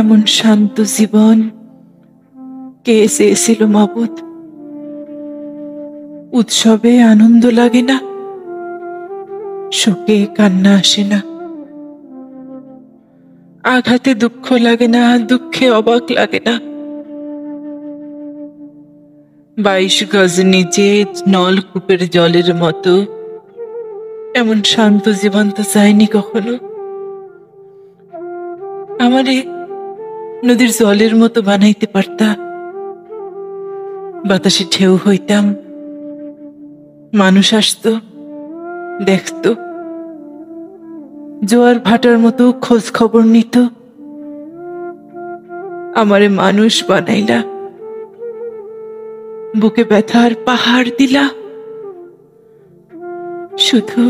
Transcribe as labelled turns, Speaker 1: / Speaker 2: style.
Speaker 1: এমন শান্ত জীবন কে চেয়েছিল মাবুদ? উৎসবে আনন্দ লাগে না, শোকে কান্না আসে না, আঘাতে দুঃখ লাগে না, দুঃখে অবাক লাগে না। 22 গজ নিচে নলকূপের জলের মতো এমন শান্ত জীবন তো চাইনি কখনো। আমারে নদীর জলের মতো বানাইতে পারতা, বাতাসে ঢেউ হইতাম, মানুষ আসতো, দেখতো, জোয়ার ভাটার মতো খোঁজ খবর নিত। আমারে মানুষ বানাইলা, বুকে ব্যথার পাহাড় দিলা, শুধু